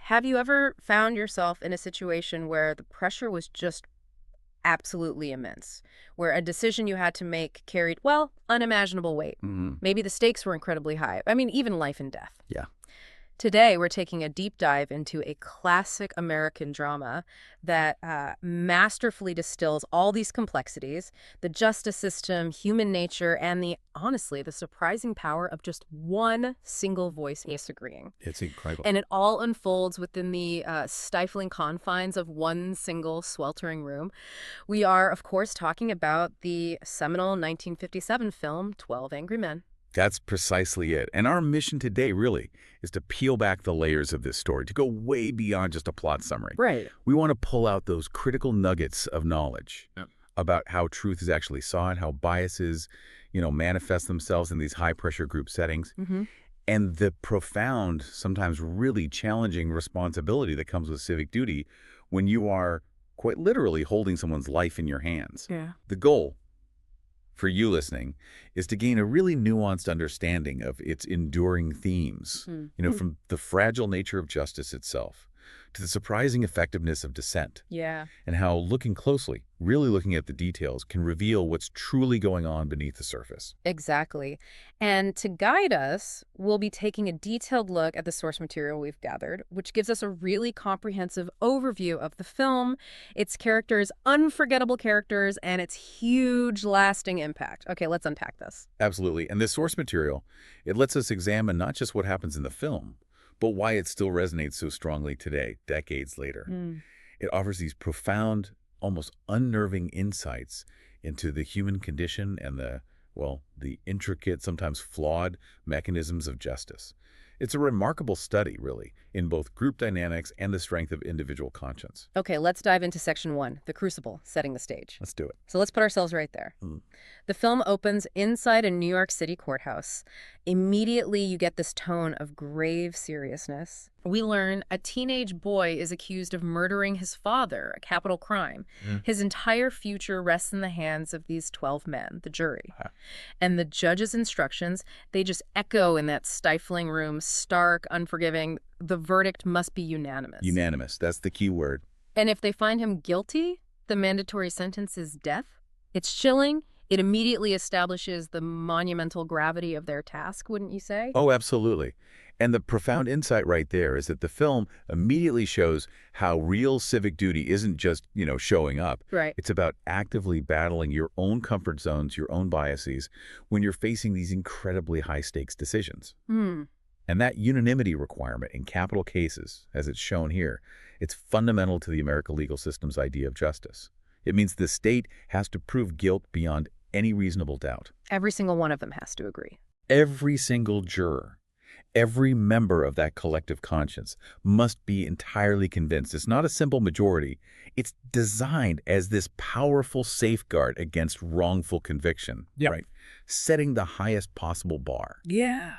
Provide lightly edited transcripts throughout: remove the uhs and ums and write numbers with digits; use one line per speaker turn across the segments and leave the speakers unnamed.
Have you ever found yourself in a situation where the pressure was just absolutely immense, where a decision you had to make carried, well, unimaginable weight?
Hmm.
Maybe the stakes were incredibly high. I mean, even life and death.
Yeah.
Today, we're taking a deep dive into a classic American drama that masterfully distills all these complexities, the justice system, human nature, and honestly, the surprising power of just one single voice disagreeing.
It's incredible.
And it all unfolds within the stifling confines of one single sweltering room. We are, of course, talking about the seminal 1957 film, 12 Angry Men.
That's precisely it. And our mission today, really, is to peel back the layers of this story, to go way beyond just a plot summary.
Right.
We want to pull out those critical nuggets of knowledge
Yep.
about how truth is actually sought, how biases, manifest themselves in these high-pressure group settings,
Mm-hmm.
and the profound, sometimes really challenging responsibility that comes with civic duty when you are quite literally holding someone's life in your hands.
Yeah.
The goal for you listening is to gain a really nuanced understanding of its enduring themes, from the fragile nature of justice itself to the surprising effectiveness of dissent,
Yeah.
and how looking closely, really looking at the details, can reveal what's truly going on beneath the surface.
Exactly. And to guide us, we'll be taking a detailed look at the source material we've gathered, which gives us a really comprehensive overview of the film, its characters, unforgettable characters, and its huge lasting impact. Okay, let's unpack this.
Absolutely. And this source material, it lets us examine not just what happens in the film, but why it still resonates so strongly today, decades later. It offers these profound, almost unnerving insights into the human condition and the intricate, sometimes flawed mechanisms of justice. It's a remarkable study, really, in both group dynamics and the strength of individual conscience.
Okay, let's dive into section 1, the crucible, setting the stage.
Let's do it.
So let's put ourselves right there. The film opens inside a New York City courthouse. Immediately, you get this tone of grave seriousness. We learn a teenage boy is accused of murdering his father, a capital crime. His entire future rests in the hands of these 12 men, the jury. And the judge's instructions, they just echo in that stifling room, stark, unforgiving. The verdict must be unanimous.
Unanimous. That's the key word.
And if they find him guilty, the mandatory sentence is death. It's chilling. It immediately establishes the monumental gravity of their task, wouldn't you say?
Oh, absolutely. And the profound insight right there is that the film immediately shows how real civic duty isn't just, showing up.
Right.
It's about actively battling your own comfort zones, your own biases, when you're facing these incredibly high-stakes decisions. And that unanimity requirement in capital cases, as it's shown here, it's fundamental to the American legal system's idea of justice. It means the state has to prove guilt beyond any reasonable doubt.
Every single one of them has to agree.
Every single juror, every member of that collective conscience must be entirely convinced. It's not a simple majority. It's designed as this powerful safeguard against wrongful conviction, right? Setting the highest possible bar.
Yeah.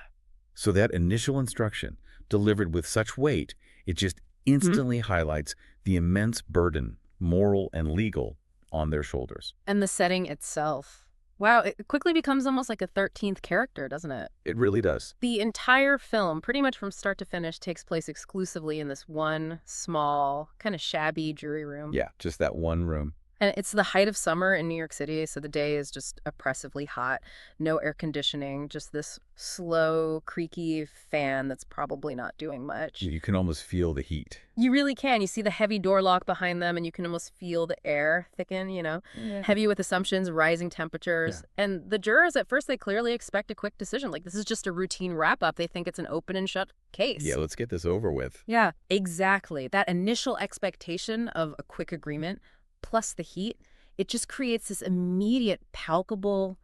So that initial instruction, delivered with such weight, it just instantly highlights the immense burden, moral and legal, on their shoulders.
And the setting itself. Wow, it quickly becomes almost like a 13th character, doesn't it?
It really does.
The entire film, pretty much from start to finish, takes place exclusively in this one small, kind of shabby jury room.
Yeah, just that one room.
And it's the height of summer in New York City, so the day is just oppressively hot. No air conditioning, just this slow, creaky fan that's probably not doing much.
You can almost feel the heat.
You really can. You see the heavy door lock behind them, and you can almost feel the air thicken, heavy with assumptions, rising temperatures.
Yeah.
And the jurors, at first, they clearly expect a quick decision. Like, this is just a routine wrap-up. They think it's an open and shut case.
Yeah, let's get this over with.
Yeah, exactly. That initial expectation of a quick agreement, plus the heat, it just creates this immediate, palpable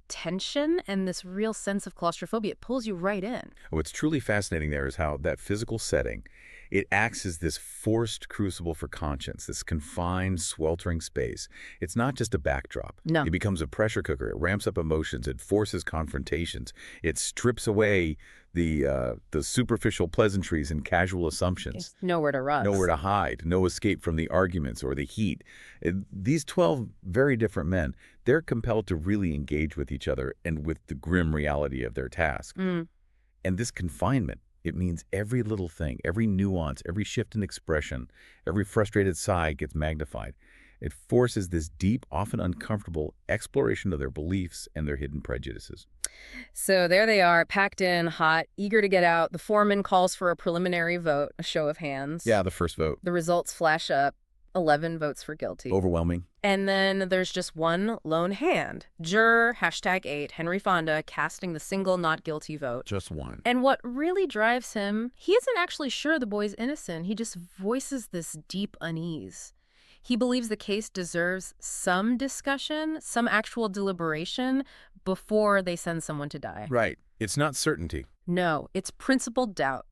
tension and this real sense of claustrophobia. It pulls you right in.
What's truly fascinating there is how that physical setting, it acts as this forced crucible for conscience, this confined, sweltering space. It's not just a backdrop.
No.
It becomes a pressure cooker. It ramps up emotions. It forces confrontations. It strips away the superficial pleasantries and casual assumptions.
It's nowhere to run.
Nowhere to hide, no escape from the arguments or the heat. These 12 very different men, they're compelled to really engage with each other and with the grim reality of their task. And this confinement, It means every little thing, every nuance, every shift in expression, every frustrated sigh gets magnified. It forces this deep, often uncomfortable exploration of their beliefs and their hidden prejudices.
So there they are, packed in, hot, eager to get out. The foreman calls for a preliminary vote, a show of hands.
Yeah, the first vote.
The results flash up. 11 votes for guilty.
Overwhelming.
And then there's just one lone hand. Juror, #8, Henry Fonda, casting the single not guilty vote.
Just one.
And what really drives him, he isn't actually sure the boy's innocent. He just voices this deep unease. He believes the case deserves some discussion, some actual deliberation before they send someone to die.
Right. It's not certainty.
No, it's principled doubt.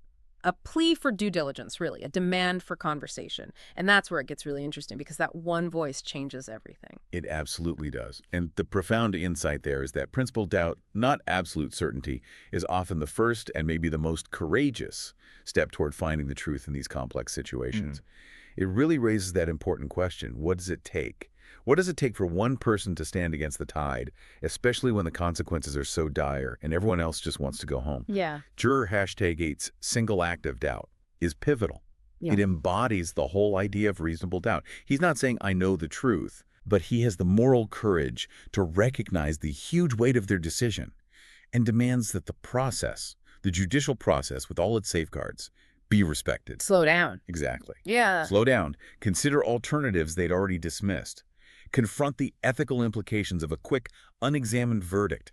A plea for due diligence, really, a demand for conversation. And that's where it gets really interesting, because that one voice changes everything.
It absolutely does. And the profound insight there is that principled doubt, not absolute certainty, is often the first and maybe the most courageous step toward finding the truth in these complex situations. It really raises that important question: what does it take? What does it take for one person to stand against the tide, especially when the consequences are so dire and everyone else just wants to go home?
Yeah.
Juror #8's single act of doubt is pivotal.
Yeah.
It embodies the whole idea of reasonable doubt. He's not saying, I know the truth, but he has the moral courage to recognize the huge weight of their decision and demands that the process, the judicial process with all its safeguards, be respected.
Slow down.
Exactly.
Yeah.
Slow down. Consider alternatives they'd already dismissed. Confront the ethical implications of a quick, unexamined verdict.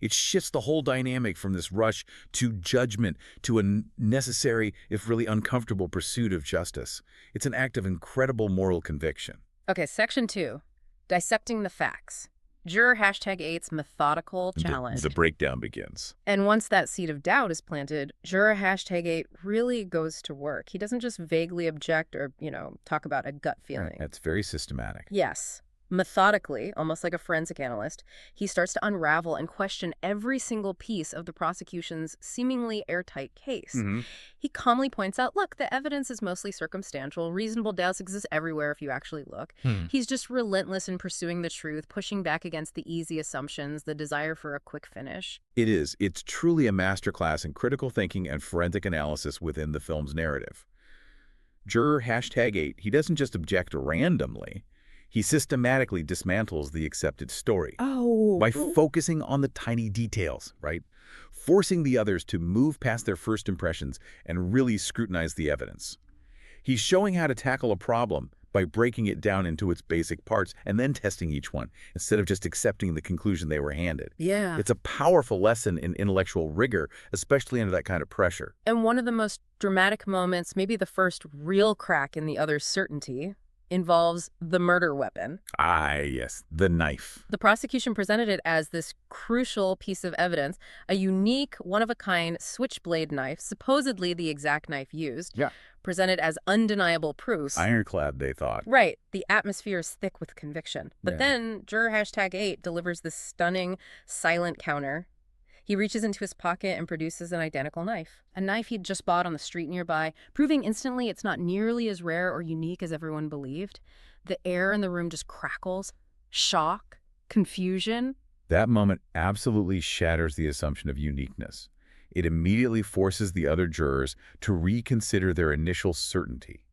It shifts the whole dynamic from this rush to judgment to a necessary, if really uncomfortable, pursuit of justice. It's an act of incredible moral conviction.
Okay, section 2, dissecting the facts. Juror #8's methodical challenge.
The breakdown begins.
And once that seed of doubt is planted, Juror #8 really goes to work. He doesn't just vaguely object or, talk about a gut feeling.
Right. That's very systematic.
Yes. Methodically, almost like a forensic analyst, he starts to unravel and question every single piece of the prosecution's seemingly airtight case. He calmly points out, look, the evidence is mostly circumstantial. Reasonable doubts exist everywhere if you actually look. He's just relentless in pursuing the truth, pushing back against the easy assumptions, the desire for a quick finish.
It is. It's truly a masterclass in critical thinking and forensic analysis within the film's narrative. Juror #8, he doesn't just object randomly. He systematically dismantles the accepted story by focusing on the tiny details, right? Forcing the others to move past their first impressions and really scrutinize the evidence. He's showing how to tackle a problem by breaking it down into its basic parts and then testing each one instead of just accepting the conclusion they were handed.
Yeah.
It's a powerful lesson in intellectual rigor, especially under that kind of pressure.
And one of the most dramatic moments, maybe the first real crack in the other's certainty, involves the murder weapon.
Ah, yes, the knife.
The prosecution presented it as this crucial piece of evidence, a unique, one-of-a-kind switchblade knife, supposedly the exact knife used, presented as undeniable proof.
Ironclad, they thought.
Right. The atmosphere is thick with conviction. But then Juror #8 delivers this stunning, silent counter. He reaches into his pocket and produces an identical knife, a knife he'd just bought on the street nearby, proving instantly it's not nearly as rare or unique as everyone believed. The air in the room just crackles. Shock, confusion.
That moment absolutely shatters the assumption of uniqueness. It immediately forces the other jurors to reconsider their initial certainty.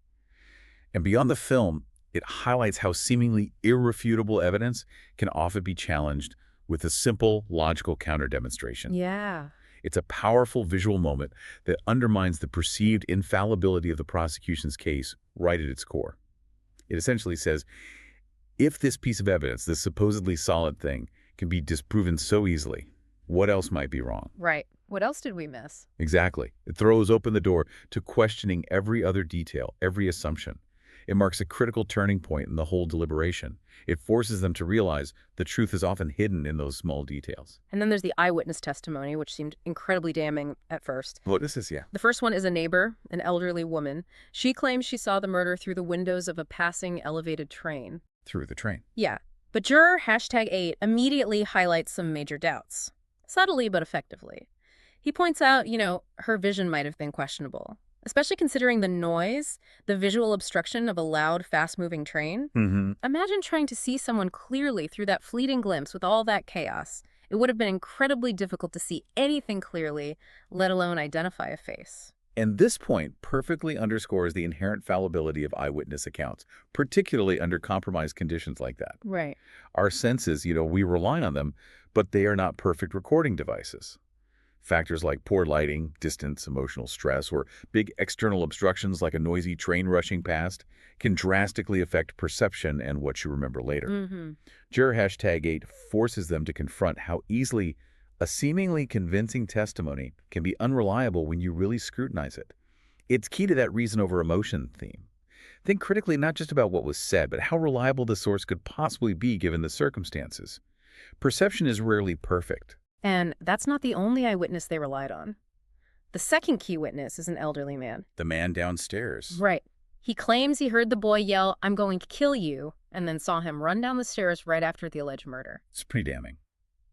And beyond the film, it highlights how seemingly irrefutable evidence can often be challenged with a simple, logical counter-demonstration.
Yeah.
It's a powerful visual moment that undermines the perceived infallibility of the prosecution's case right at its core. It essentially says, if this piece of evidence, this supposedly solid thing, can be disproven so easily, what else might be wrong?
Right. What else did we miss?
Exactly. It throws open the door to questioning every other detail, every assumption. It marks a critical turning point in the whole deliberation. It forces them to realize the truth is often hidden in those small details.
And then there's the eyewitness testimony, which seemed incredibly damning at first.
Well, this is,
The first one is a neighbor, an elderly woman. She claims she saw the murder through the windows of a passing elevated train.
Through the train.
Yeah. But Juror #8 immediately highlights some major doubts. Subtly but effectively. He points out, her vision might have been questionable, especially considering the noise, the visual obstruction of a loud, fast-moving train. Imagine trying to see someone clearly through that fleeting glimpse with all that chaos. It would have been incredibly difficult to see anything clearly, let alone identify a face.
And this point perfectly underscores the inherent fallibility of eyewitness accounts, particularly under compromised conditions like that.
Right.
Our senses, we rely on them, but they are not perfect recording devices. Factors like poor lighting, distance, emotional stress, or big external obstructions like a noisy train rushing past can drastically affect perception and what you remember later. Juror #8 forces them to confront how easily a seemingly convincing testimony can be unreliable when you really scrutinize it. It's key to that reason over emotion theme. Think critically not just about what was said, but how reliable the source could possibly be given the circumstances. Perception is rarely perfect.
And that's not the only eyewitness they relied on. The second key witness is an elderly man.
The man downstairs.
Right. He claims he heard the boy yell, "I'm going to kill you," and then saw him run down the stairs right after the alleged murder.
It's pretty damning.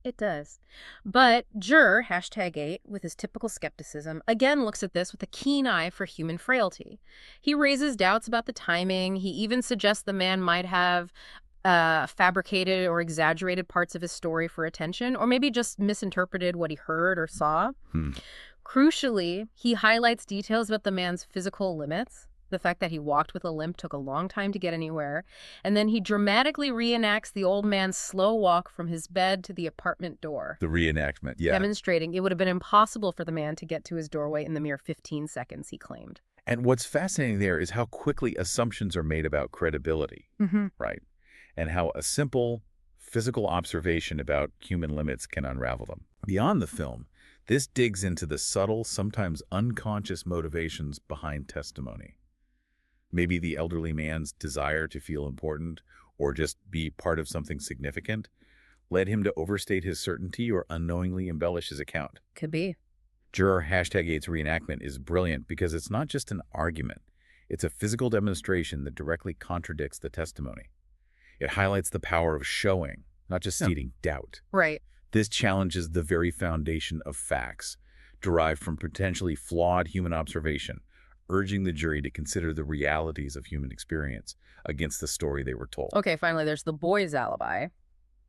It does. But Juror #8, with his typical skepticism, again looks at this with a keen eye for human frailty. He raises doubts about the timing. He even suggests the man might have fabricated or exaggerated parts of his story for attention, or maybe just misinterpreted what he heard or saw. Crucially, he highlights details about the man's physical limits, the fact that he walked with a limp, took a long time to get anywhere, and then he dramatically reenacts the old man's slow walk from his bed to the apartment door.
The reenactment, yeah.
Demonstrating it would have been impossible for the man to get to his doorway in the mere 15 seconds, he claimed.
And what's fascinating there is how quickly assumptions are made about credibility, right? And how a simple physical observation about human limits can unravel them. Beyond the film, this digs into the subtle, sometimes unconscious motivations behind testimony. Maybe the elderly man's desire to feel important or just be part of something significant led him to overstate his certainty or unknowingly embellish his account.
Could be.
Juror #8's reenactment is brilliant because it's not just an argument. It's a physical demonstration that directly contradicts the testimony. It highlights the power of showing, not just seeding doubt.
Right.
This challenges the very foundation of facts, derived from potentially flawed human observation, urging the jury to consider the realities of human experience against the story they were told.
Okay, finally, there's the boy's alibi.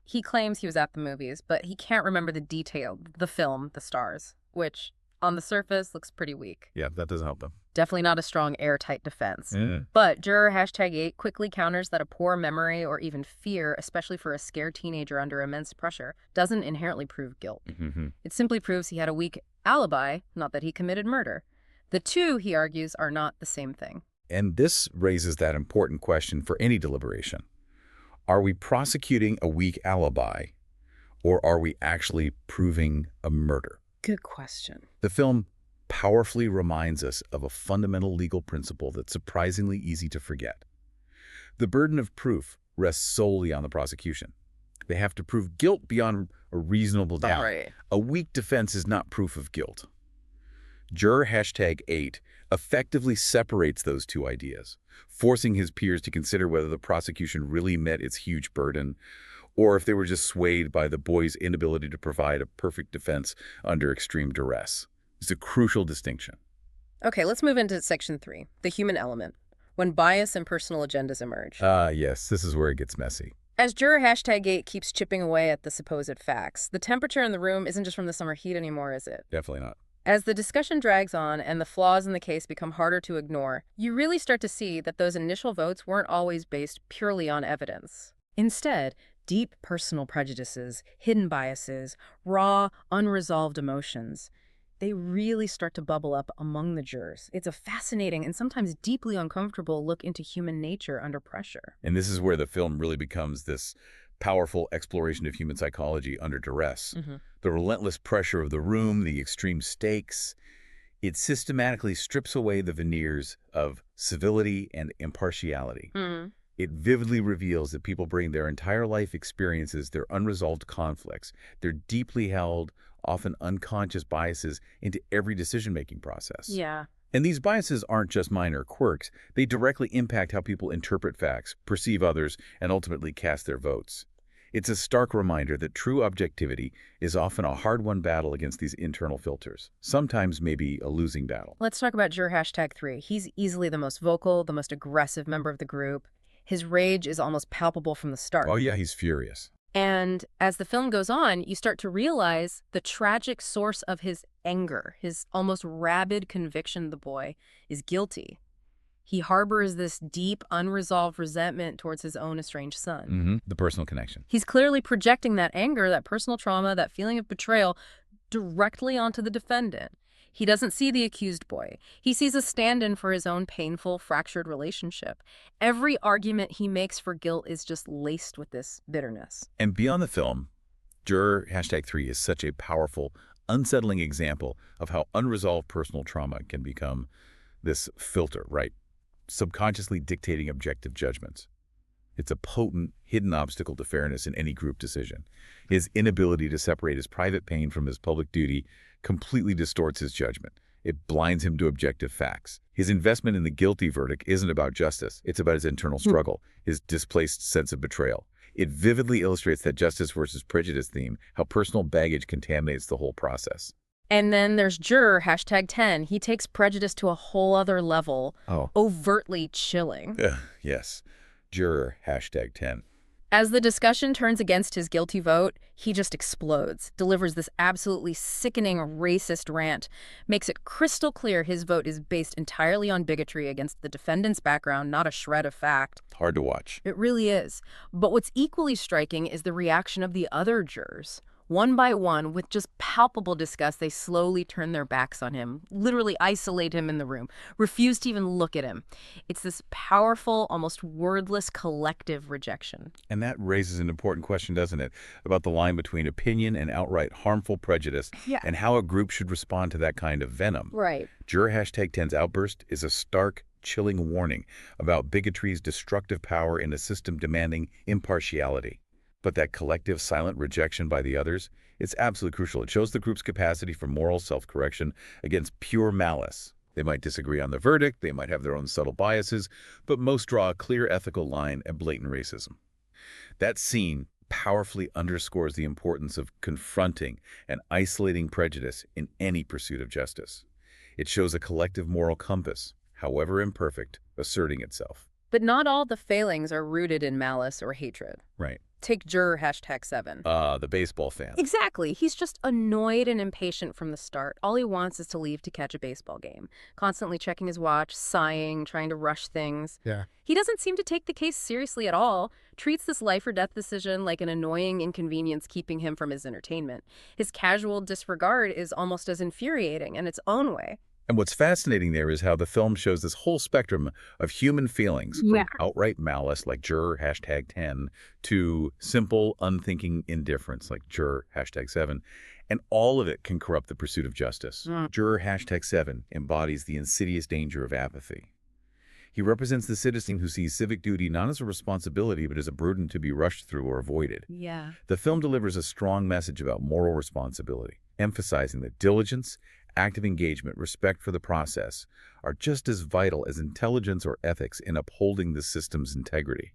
He claims he was at the movies, but he can't remember the detail, the film, the stars, which, on the surface, looks pretty weak.
Yeah, that doesn't help them.
Definitely not a strong, airtight defense. But Juror #8 quickly counters that a poor memory or even fear, especially for a scared teenager under immense pressure, doesn't inherently prove guilt. It simply proves he had a weak alibi, not that he committed murder. The two, he argues, are not the same thing.
And this raises that important question for any deliberation. Are we prosecuting a weak alibi, or are we actually proving a murder?
Good question.
The film powerfully reminds us of a fundamental legal principle that's surprisingly easy to forget. The burden of proof rests solely on the prosecution. They have to prove guilt beyond a reasonable doubt.
Right.
A weak defense is not proof of guilt. Juror #8 effectively separates those two ideas, forcing his peers to consider whether the prosecution really met its huge burden or if they were just swayed by the boy's inability to provide a perfect defense under extreme duress. It's a crucial distinction.
Okay, let's move into Section 3, the human element, when bias and personal agendas emerge.
Yes, this is where it gets messy.
As Juror #8 keeps chipping away at the supposed facts, the temperature in the room isn't just from the summer heat anymore, is it?
Definitely not.
As the discussion drags on and the flaws in the case become harder to ignore, you really start to see that those initial votes weren't always based purely on evidence. Instead, deep personal prejudices, hidden biases, raw, unresolved emotions, they really start to bubble up among the jurors. It's a fascinating and sometimes deeply uncomfortable look into human nature under pressure.
And this is where the film really becomes this powerful exploration of human psychology under duress. The relentless pressure of the room, the extreme stakes, it systematically strips away the veneers of civility and impartiality. It vividly reveals that people bring their entire life experiences, their unresolved conflicts, their deeply held, often unconscious biases into every decision-making process.
Yeah.
And these biases aren't just minor quirks. They directly impact how people interpret facts, perceive others, and ultimately cast their votes. It's a stark reminder that true objectivity is often a hard-won battle against these internal filters, sometimes maybe a losing battle.
Let's talk about Juror #3. He's easily the most vocal, the most aggressive member of the group. His rage is almost palpable from the start.
Oh yeah, he's furious.
And as the film goes on, you start to realize the tragic source of his anger, his almost rabid conviction the boy is guilty. He harbors this deep, unresolved resentment towards his own estranged son.
The personal connection.
He's clearly projecting that anger, that personal trauma, that feeling of betrayal directly onto the defendant. He doesn't see the accused boy. He sees a stand-in for his own painful, fractured relationship. Every argument he makes for guilt is just laced with this bitterness.
And beyond the film, Juror #3 is such a powerful, unsettling example of how unresolved personal trauma can become this filter, right? Subconsciously dictating objective judgments. It's a potent, hidden obstacle to fairness in any group decision. His inability to separate his private pain from his public duty completely distorts his judgment. It blinds him to objective facts. His investment in the guilty verdict isn't about justice. It's about his internal struggle, his displaced sense of betrayal. It vividly illustrates that justice versus prejudice theme, how personal baggage contaminates the whole process.
And then there's Juror #10. He takes prejudice to a whole other level, overtly chilling.
Yes. Juror #10.
As the discussion turns against his guilty vote, he just explodes, delivers this absolutely sickening racist rant, makes it crystal clear his vote is based entirely on bigotry against the defendant's background, not a shred of fact.
Hard to watch.
It really is. But what's equally striking is the reaction of the other jurors. One by one, with just palpable disgust, they slowly turn their backs on him, literally isolate him in the room, refuse to even look at him. It's this powerful, almost wordless collective rejection.
And that raises an important question, doesn't it, about the line between opinion and outright harmful prejudice, and how a group should respond to that kind of venom.
Right.
Juror #10's outburst is a stark, chilling warning about bigotry's destructive power in a system demanding impartiality. But that collective silent rejection by the others, it's absolutely crucial. It shows the group's capacity for moral self-correction against pure malice. They might disagree on the verdict, they might have their own subtle biases, but most draw a clear ethical line at blatant racism. That scene powerfully underscores the importance of confronting and isolating prejudice in any pursuit of justice. It shows a collective moral compass, however imperfect, asserting itself.
But not all the failings are rooted in malice or hatred.
Right.
Take Juror #7.
The baseball fan.
Exactly. He's just annoyed and impatient from the start. All he wants is to leave to catch a baseball game, constantly checking his watch, sighing, trying to rush things.
Yeah.
He doesn't seem to take the case seriously at all, treats this life or death decision like an annoying inconvenience keeping him from his entertainment. His casual disregard is almost as infuriating in its own way.
And what's fascinating there is how the film shows this whole spectrum of human feelings, from outright malice, like Juror #10, to simple, unthinking indifference, like Juror #7. And all of it can corrupt the pursuit of justice. Juror #7 embodies the insidious danger of apathy. He represents the citizen who sees civic duty not as a responsibility, but as a burden to be rushed through or avoided.
Yeah.
The film delivers a strong message about moral responsibility, emphasizing that diligence, active engagement, respect for the process are just as vital as intelligence or ethics in upholding the system's integrity.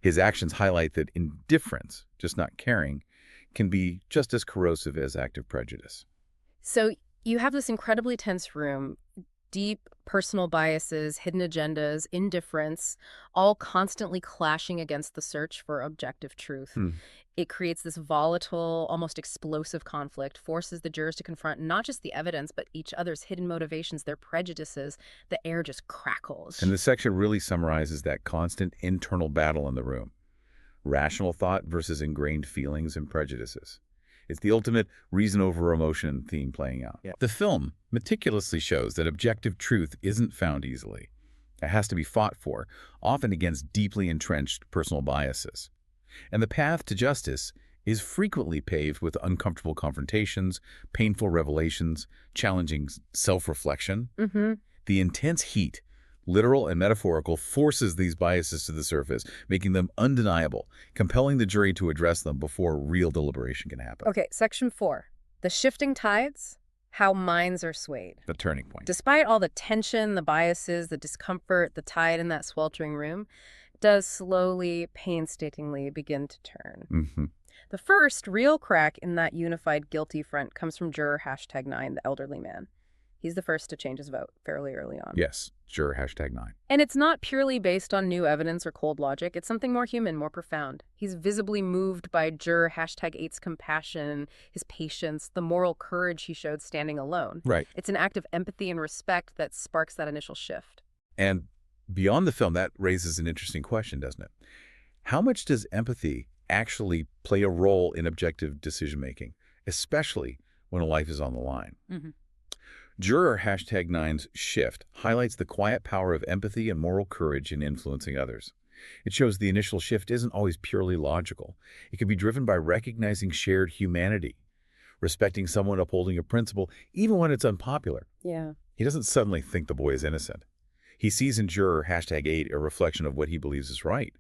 His actions highlight that indifference, just not caring, can be just as corrosive as active prejudice.
So you have this incredibly tense room, deep personal biases, hidden agendas, indifference, all constantly clashing against the search for objective truth. It creates this volatile, almost explosive conflict, forces the jurors to confront not just the evidence, but each other's hidden motivations, their prejudices. The air just crackles.
And this section really summarizes that constant internal battle in the room. Rational thought versus ingrained feelings and prejudices. It's the ultimate reason over emotion theme playing out. The film meticulously shows that objective truth isn't found easily. It has to be fought for, often against deeply entrenched personal biases. And the path to justice is frequently paved with uncomfortable confrontations, painful revelations, challenging self-reflection. The intense heat, literal and metaphorical, forces these biases to the surface, making them undeniable, compelling the jury to address them before real deliberation can happen.
Okay, section 4. The shifting tides, how minds are swayed.
The turning point.
Despite all the tension, the biases, the discomfort, the tide in that sweltering room does slowly, painstakingly begin to turn. The first real crack in that unified guilty front comes from Juror #9, the elderly man. He's the first to change his vote fairly early on.
Yes, juror #9.
And it's not purely based on new evidence or cold logic. It's something more human, more profound. He's visibly moved by juror #8's compassion, his patience, the moral courage he showed standing alone.
Right.
It's an act of empathy and respect that sparks that initial shift.
And beyond the film, that raises an interesting question, doesn't it? How much does empathy actually play a role in objective decision-making, especially when a life is on the line?
Mm-hmm.
Juror #9's shift highlights the quiet power of empathy and moral courage in influencing others. It shows the initial shift isn't always purely logical. It can be driven by recognizing shared humanity, respecting someone, upholding a principle, even when it's unpopular.
Yeah.
He doesn't suddenly think the boy is innocent. He sees in juror #8 a reflection of what he believes is right,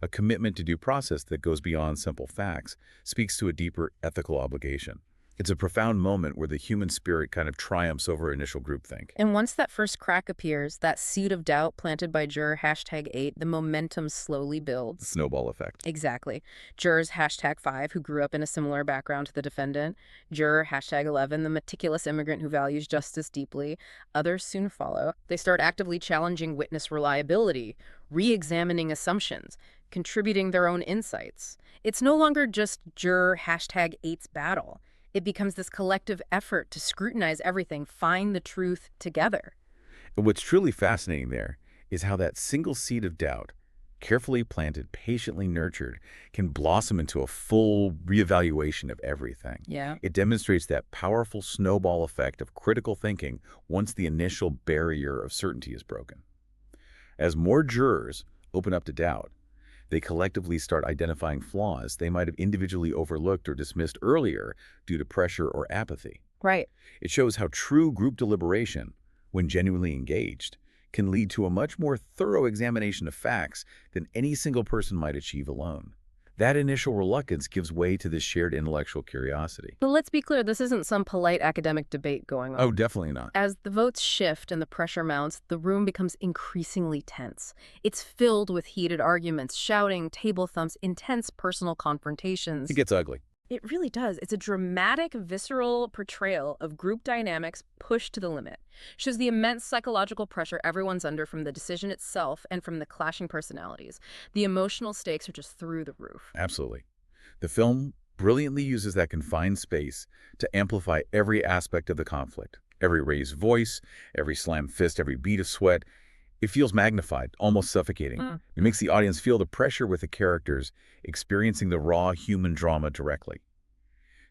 a commitment to due process that goes beyond simple facts, speaks to a deeper ethical obligation. It's a profound moment where the human spirit kind of triumphs over initial groupthink.
And once that first crack appears, that seed of doubt planted by juror #8, the momentum slowly
The
builds.
snowball effect.
Exactly. Jurors #5, who grew up in a similar background to the defendant. Juror #11, the meticulous immigrant who values justice deeply. Others soon follow. They start actively challenging witness reliability, re-examining assumptions, contributing their own insights. It's no longer just juror #8's battle. It becomes this collective effort to scrutinize everything, find the truth together.
And what's truly fascinating there is how that single seed of doubt, carefully planted, patiently nurtured, can blossom into a full reevaluation of everything.
Yeah.
It demonstrates that powerful snowball effect of critical thinking once the initial barrier of certainty is broken. As more jurors open up to doubt, they collectively start identifying flaws they might have individually overlooked or dismissed earlier due to pressure or apathy.
Right.
It shows how true group deliberation, when genuinely engaged, can lead to a much more thorough examination of facts than any single person might achieve alone. That initial reluctance gives way to this shared intellectual curiosity.
But let's be clear, this isn't some polite academic debate going on.
Oh, definitely not.
As the votes shift and the pressure mounts, the room becomes increasingly tense. It's filled with heated arguments, shouting, table thumps, intense personal confrontations.
It gets ugly.
It really does. It's a dramatic, visceral portrayal of group dynamics pushed to the limit. Shows the immense psychological pressure everyone's under from the decision itself and from the clashing personalities. The emotional stakes are just through the roof.
Absolutely. The film brilliantly uses that confined space to amplify every aspect of the conflict. Every raised voice, every slammed fist, every bead of sweat. It feels magnified, almost suffocating. It makes the audience feel the pressure with the characters, experiencing the raw human drama directly.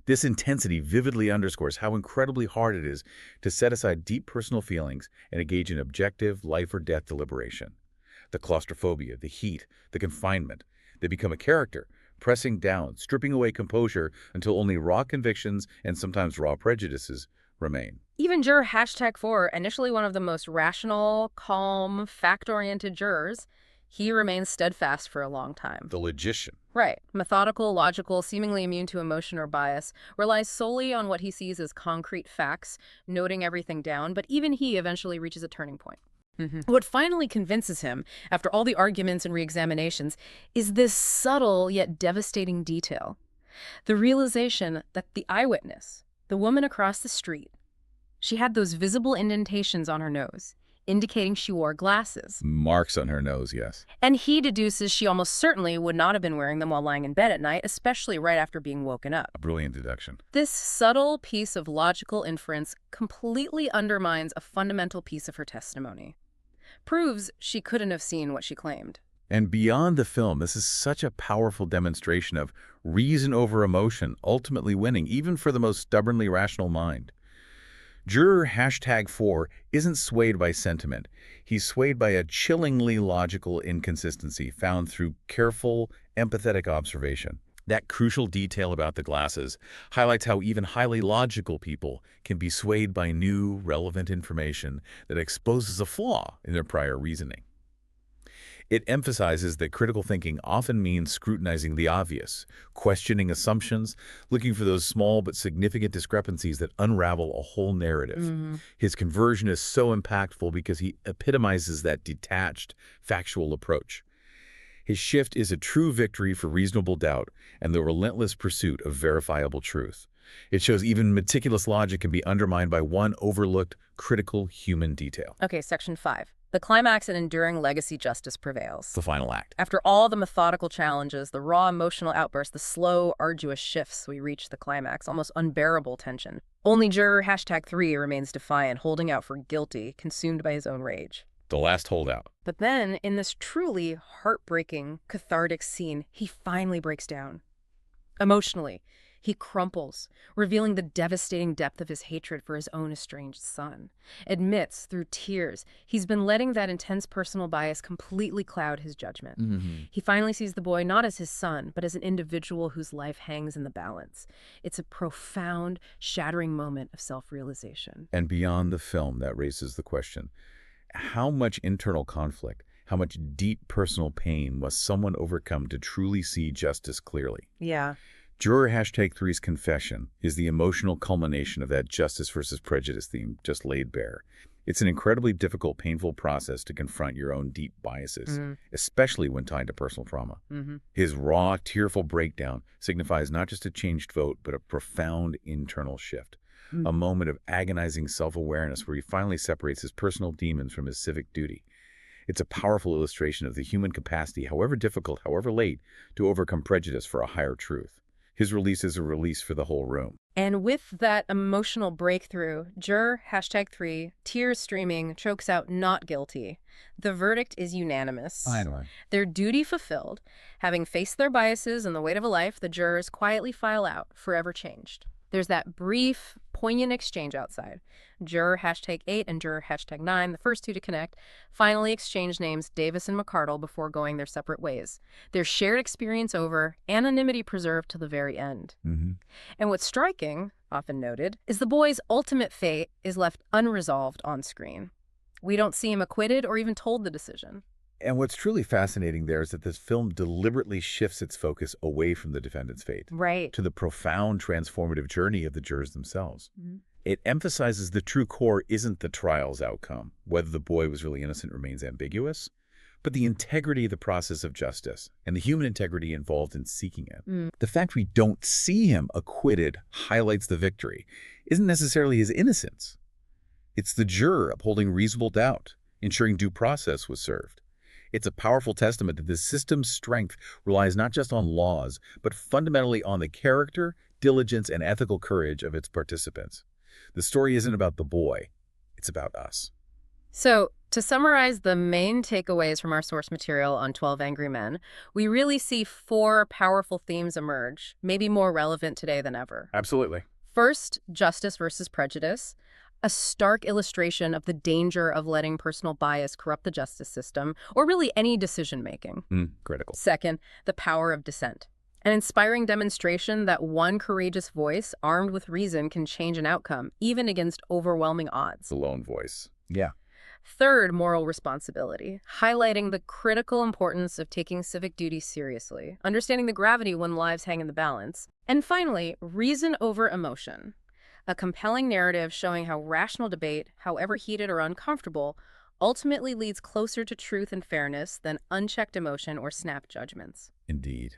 This intensity vividly underscores how incredibly hard it is to set aside deep personal feelings and engage in objective, life-or-death deliberation. The claustrophobia, the heat, the confinement, they become a character, pressing down, stripping away composure until only raw convictions and sometimes raw prejudices remain.
Even juror #4, initially one of the most rational, calm, fact-oriented jurors, he remains steadfast for a long time.
The logician.
Right. Methodical, logical, seemingly immune to emotion or bias, relies solely on what he sees as concrete facts, noting everything down, but even he eventually reaches a turning point. What finally convinces him, after all the arguments and reexaminations, is this subtle yet devastating detail. The realization that the eyewitness, the woman across the street, she had those visible indentations on her nose, indicating she wore glasses.
Marks on her nose, yes.
And he deduces she almost certainly would not have been wearing them while lying in bed at night, especially right after being woken up.
A brilliant deduction.
This subtle piece of logical inference completely undermines a fundamental piece of her testimony. Proves she couldn't have seen what she claimed.
And beyond the film, this is such a powerful demonstration of reason over emotion, ultimately winning, even for the most stubbornly rational mind. Juror #4 isn't swayed by sentiment. He's swayed by a chillingly logical inconsistency found through careful, empathetic observation. That crucial detail about the glasses highlights how even highly logical people can be swayed by new, relevant information that exposes a flaw in their prior reasoning. It emphasizes that critical thinking often means scrutinizing the obvious, questioning assumptions, looking for those small but significant discrepancies that unravel a whole narrative. His conversion is so impactful because he epitomizes that detached, factual approach. His shift is a true victory for reasonable doubt and the relentless pursuit of verifiable truth. It shows even meticulous logic can be undermined by one overlooked, critical human detail.
Okay, section 5. The climax and enduring legacy justice prevails.
The final act.
After all the methodical challenges, the raw emotional outbursts, the slow, arduous shifts, we reach the climax, almost unbearable tension. Only juror #3 remains defiant, holding out for guilty, consumed by his own rage.
The last holdout.
But then, in this truly heartbreaking, cathartic scene, he finally breaks down. Emotionally, he crumples, revealing the devastating depth of his hatred for his own estranged son. Admits, through tears, he's been letting that intense personal bias completely cloud his judgment. He finally sees the boy not as his son, but as an individual whose life hangs in the balance. It's a profound, shattering moment of self-realization.
And beyond the film, that raises the question, how much internal conflict, how much deep personal pain must someone overcome to truly see justice clearly?
Yeah.
Juror #3's confession is the emotional culmination of that justice versus prejudice theme just laid bare. It's an incredibly difficult, painful process to confront your own deep biases, especially when tied to personal trauma. His raw, tearful breakdown signifies not just a changed vote, but a profound internal shift. A moment of agonizing self-awareness where he finally separates his personal demons from his civic duty. It's a powerful illustration of the human capacity, however difficult, however late, to overcome prejudice for a higher truth. His release is a release for the whole room.
And with that emotional breakthrough, juror #3, tears streaming, chokes out not guilty. The verdict is unanimous.
Finally.
Their duty fulfilled. Having faced their biases and the weight of a life, the jurors quietly file out, forever changed. There's that brief, poignant exchange outside. Juror #8 and juror #9, the first two to connect, finally exchange names Davis and McCardle before going their separate ways. Their shared experience over, anonymity preserved to the very end. And what's striking, often noted, is the boy's ultimate fate is left unresolved on screen. We don't see him acquitted or even told the decision.
And what's truly fascinating there is that this film deliberately shifts its focus away from the defendant's fate
Right.
to the profound transformative journey of the jurors themselves. It emphasizes the true core isn't the trial's outcome. Whether the boy was really innocent remains ambiguous, but the integrity of the process of justice and the human integrity involved in seeking it. The fact we don't see him acquitted highlights the victory. Isn't necessarily his innocence. It's the juror upholding reasonable doubt, ensuring due process was served. It's a powerful testament that the system's strength relies not just on laws, but fundamentally on the character, diligence, and ethical courage of its participants. The story isn't about the boy, it's about us.
So, to summarize the main takeaways from our source material on 12 Angry Men, we really see 4 powerful themes emerge, maybe more relevant today than ever.
Absolutely.
First, justice versus prejudice, a stark illustration of the danger of letting personal bias corrupt the justice system, or really any decision-making.
Critical.
Second, the power of dissent, an inspiring demonstration that one courageous voice, armed with reason, can change an outcome, even against overwhelming odds.
The lone voice. Yeah.
Third, moral responsibility, highlighting the critical importance of taking civic duty seriously, understanding the gravity when lives hang in the balance. And finally, reason over emotion, a compelling narrative showing how rational debate, however heated or uncomfortable, ultimately leads closer to truth and fairness than unchecked emotion or snap judgments.
Indeed.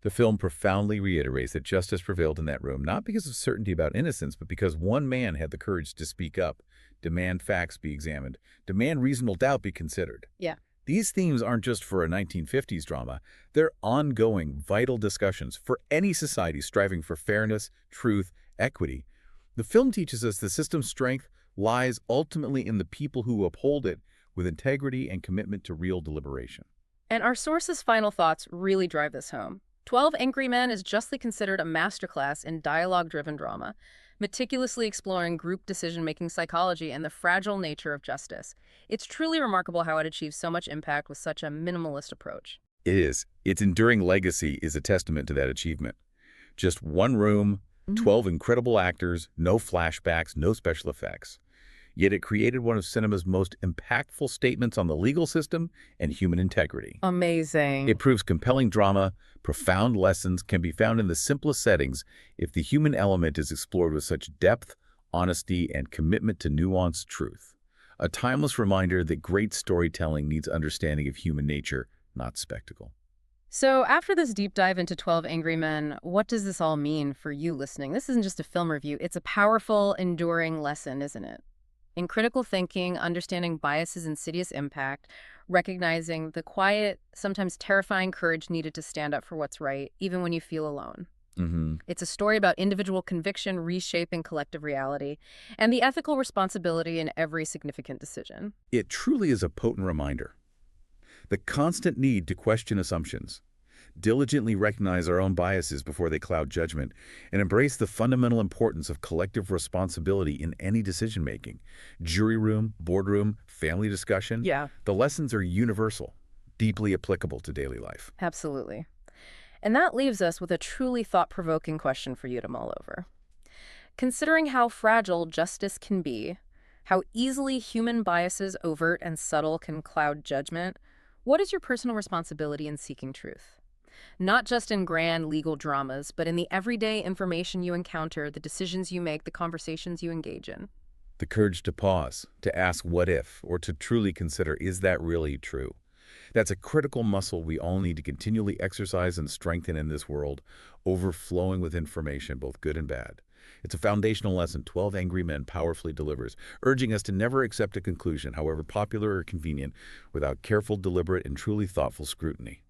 The film profoundly reiterates that justice prevailed in that room, not because of certainty about innocence, but because one man had the courage to speak up, demand facts be examined, demand reasonable doubt be considered.
Yeah.
These themes aren't just for a 1950s drama. They're ongoing, vital discussions for any society striving for fairness, truth, equity. The film teaches us the system's strength lies ultimately in the people who uphold it with integrity and commitment to real deliberation.
And our source's final thoughts really drive this home. 12 Angry Men is justly considered a masterclass in dialogue-driven drama, meticulously exploring group decision-making psychology and the fragile nature of justice. It's truly remarkable how it achieves so much impact with such a minimalist approach.
It is. Its enduring legacy is a testament to that achievement. Just one room, 12 incredible actors, no flashbacks, no special effects. Yet it created one of cinema's most impactful statements on the legal system and human integrity.
Amazing.
It proves compelling drama, profound lessons can be found in the simplest settings if the human element is explored with such depth, honesty, and commitment to nuanced truth. A timeless reminder that great storytelling needs understanding of human nature, not spectacle.
So, after this deep dive into 12 Angry Men, what does this all mean for you listening? This isn't just a film review, it's a powerful, enduring lesson, isn't it? In critical thinking, understanding bias's insidious impact, recognizing the quiet, sometimes terrifying courage needed to stand up for what's right, even when you feel alone.
Hmm.
It's a story about individual conviction reshaping collective reality and the ethical responsibility in every significant decision.
It truly is a potent reminder. The constant need to question assumptions, diligently recognize our own biases before they cloud judgment, and embrace the fundamental importance of collective responsibility in any decision-making. Jury room, boardroom, family discussion,
Yeah,
the lessons are universal, deeply applicable to daily life.
absolutely. And that leaves us with a truly thought-provoking question for you to mull over. Considering how fragile justice can be, how easily human biases, overt and subtle, can cloud judgment, what is your personal responsibility in seeking truth? Not just in grand legal dramas, but in the everyday information you encounter, the decisions you make, the conversations you engage in.
The courage to pause, to ask what if, or to truly consider, is that really true? That's a critical muscle we all need to continually exercise and strengthen in this world, overflowing with information, both good and bad. It's a foundational lesson 12 Angry Men powerfully delivers, urging us to never accept a conclusion, however popular or convenient, without careful, deliberate, and truly thoughtful scrutiny.